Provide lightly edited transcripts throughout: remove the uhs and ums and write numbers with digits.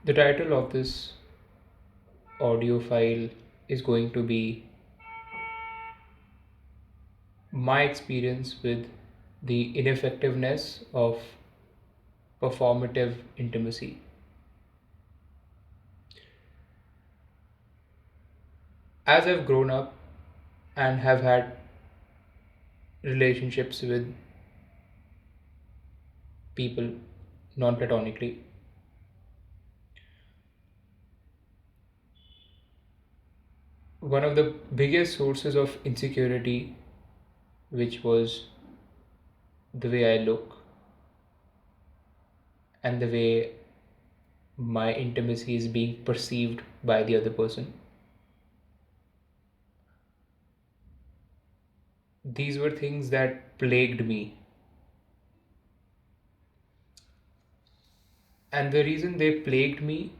The title of this audio file is going to be my experience with the ineffectiveness of performative intimacy. As I've grown up and have had relationships with people non platonically, one of the biggest sources of insecurity, which was the way I look and the way my intimacy is being perceived by the other person, these were things that plagued me. And the reason they plagued me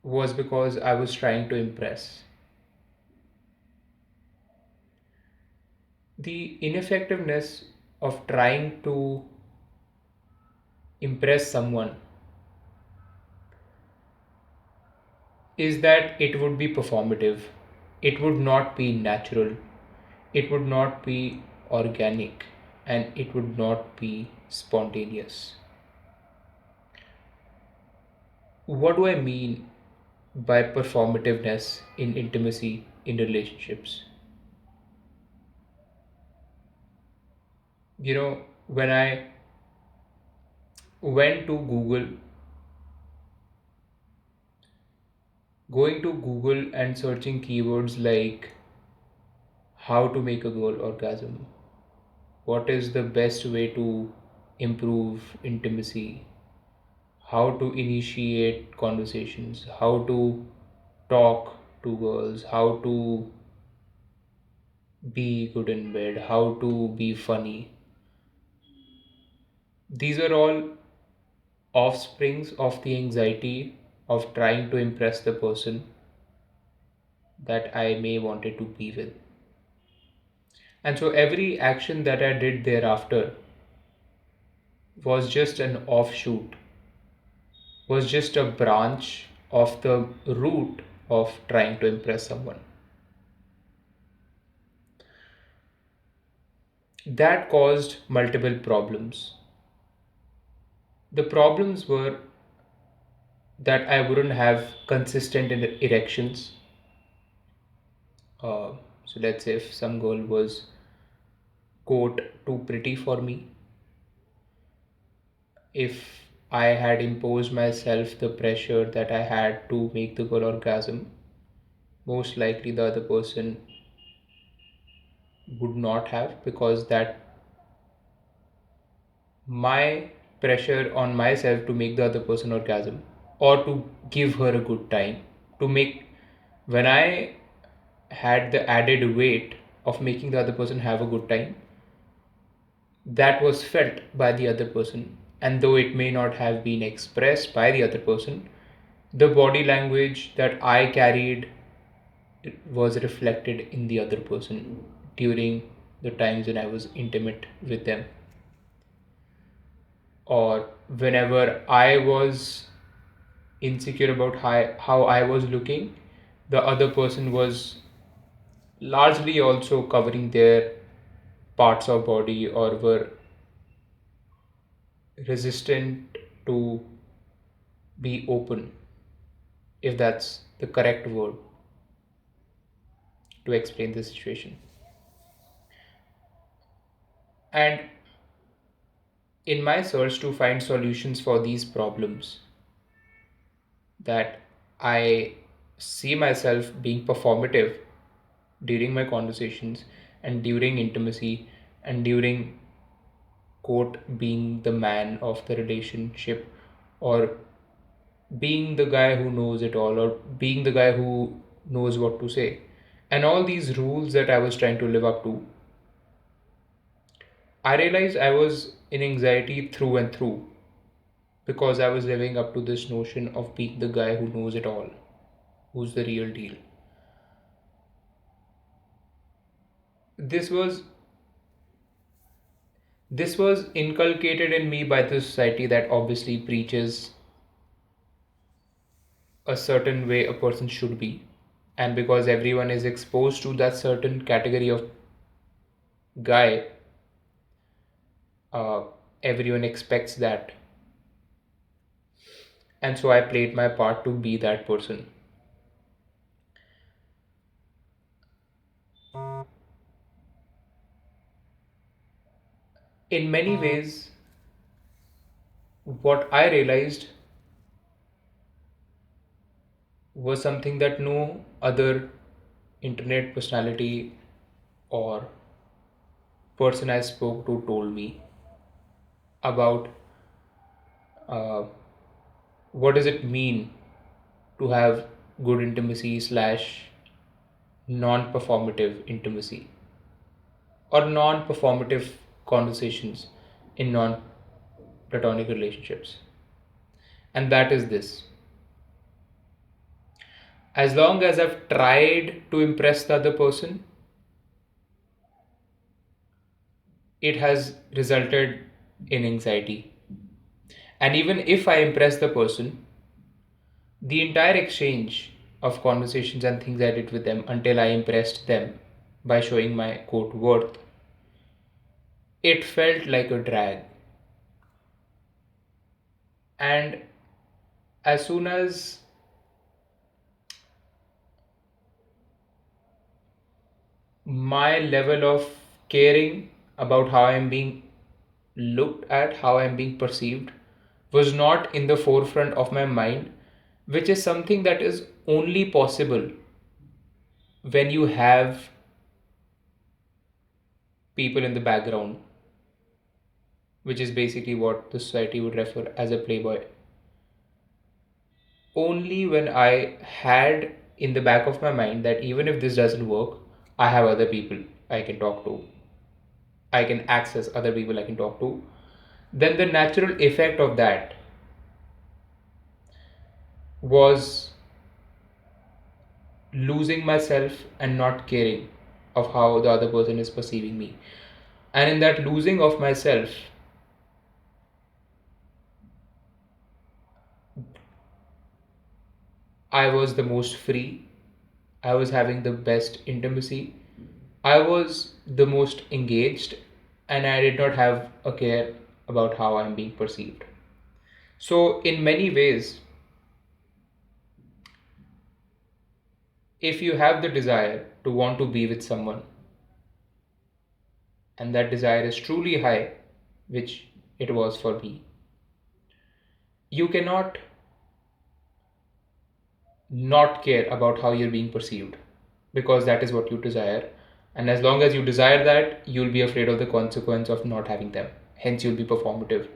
was because I was trying to impress. The ineffectiveness of trying to impress someone is that it would be performative, it would not be natural, it would not be organic, and it would not be spontaneous. What do I mean by performativeness in intimacy in relationships? When I went to Google, going to Google and searching keywords like how to make a girl orgasm, what is the best way to improve intimacy, how to initiate conversations, how to talk to girls, how to be good in bed, how to be funny. These are all offsprings of the anxiety of trying to impress the person that I may wanted to be with. And so every action that I did thereafter was just an offshoot, was just a branch of the root of trying to impress someone. That caused multiple problems. The problems were that I wouldn't have consistent erections. So let's say if some girl was quote too pretty for me, if I had imposed myself the pressure that I had to make the girl orgasm, most likely the other person would not have, because that my pressure on myself to make the other person orgasm or to give her a good time, to make, when I had the added weight of making the other person have a good time, that was felt by the other person. And though it may not have been expressed by the other person, the body language that I carried was reflected in the other person during the times when I was intimate with them. Or whenever I was insecure about how I was looking, the other person was largely also covering their parts of body or were resistant to be open, if that's the correct word to explain the situation. And in my search to find solutions for these problems, that I see myself being performative during my conversations and during intimacy and during quote being the man of the relationship, or being the guy who knows it all, or being the guy who knows what to say, and all these rules that I was trying to live up to, I realized I was in anxiety through and through because I was living up to this notion of being the guy who knows it all, who's the real deal. This was This was inculcated in me by the society that obviously preaches a certain way a person should be. And because everyone is exposed to that certain category of guy, uh, everyone expects that. And so I played my part to be that person. In many ways, what I realized was something that no other internet personality or person I spoke to told me about uh, what does it mean to have good intimacy slash non-performative intimacy or non-performative conversations in non-platonic relationships. And that is this: as long as I've tried to impress the other person, it has resulted in anxiety. And even if I impress the person, the entire exchange of conversations and things I did with them until I impressed them by showing my quote worth, it felt like a drag. And as soon as my level of caring about how I'm being looked at, how I'm being perceived, was not in the forefront of my mind, which is something that is only possible when you have people in the background, which is basically what the society would refer as a playboy. Only when I had in the back of my mind that even if this doesn't work, I have other people I can talk to, I can access other people I can talk to, then the natural effect of that was losing myself and not caring of how the other person is perceiving me. And in that losing of myself, I was the most free, I was having the best intimacy, I was the most engaged, and I did not have a care about how I'm being perceived. So, in many ways, if you have the desire to want to be with someone, and that desire is truly high, which it was for me, you cannot not care about how you're being perceived because that is what you desire. And as long as you desire that, you'll be afraid of the consequence of not having them. Hence, you'll be performative.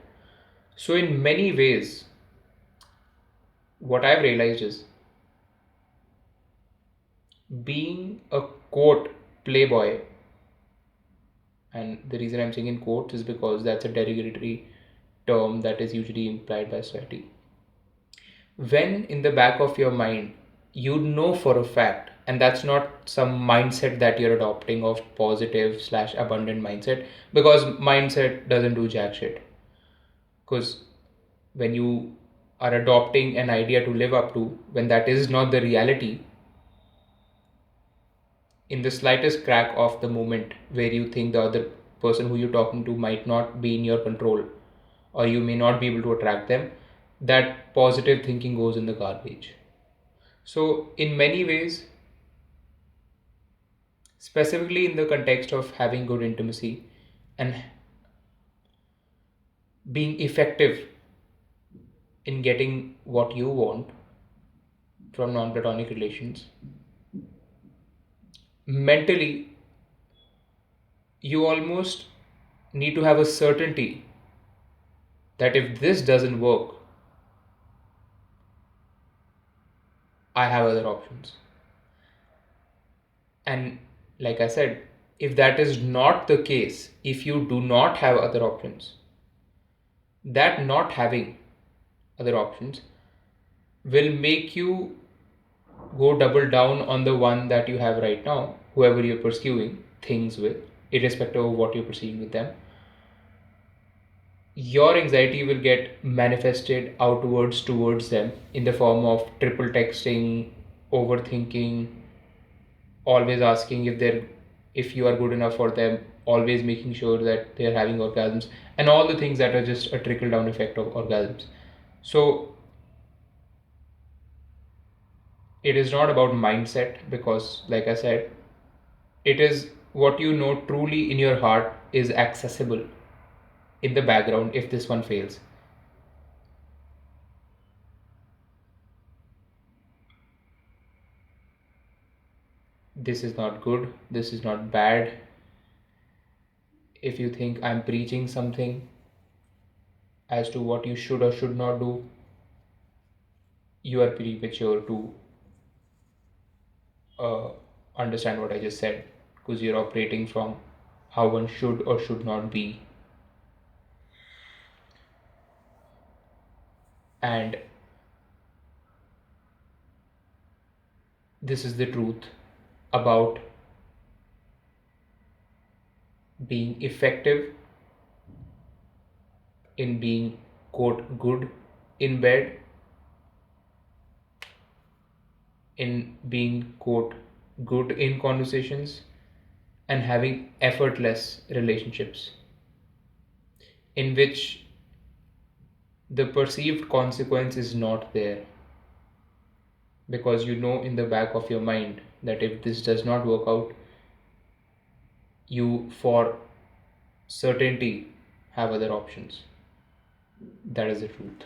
So, in many ways, what I've realized is being a quote playboy, and the reason I'm saying in quotes is because that's a derogatory term that is usually implied by society. When in the back of your mind, you know for a fact, and that's not some mindset that you're adopting of positive slash abundant mindset, because mindset doesn't do jack shit. Because when you are adopting an idea to live up to, when that is not the reality, in the slightest crack of the moment where you think the other person who you're talking to might not be in your control or you may not be able to attract them, that positive thinking goes in the garbage. So, in many ways, specifically in the context of having good intimacy and being effective in getting what you want from non platonic relations, mentally, you almost need to have a certainty that if this doesn't work, I have other options. And like I said, if that is not the case, if you do not have other options, that not having other options will make you go double down on the one that you have right now, whoever you're pursuing things with, irrespective of what you're pursuing with them. your anxiety will get manifested outwards towards them in the form of triple texting, overthinking, always asking if you are good enough for them, always making sure that they are having orgasms, and all the things that are just a trickle down effect of orgasms. So it is not about mindset, because like I said, it is what you know truly in your heart is accessible in the background. If this one fails, this is not good, this is not bad. If you think I'm preaching something as to what you should or should not do, you are premature to uh, understand what I just said, because you're operating from how one should or should not be. And this is the truth about being effective in being, quote, good in bed, in being, quote, good in conversations, and having effortless relationships in which the perceived consequence is not there, because you know in the back of your mind that if this does not work out, you for certainty have other options. That is the truth.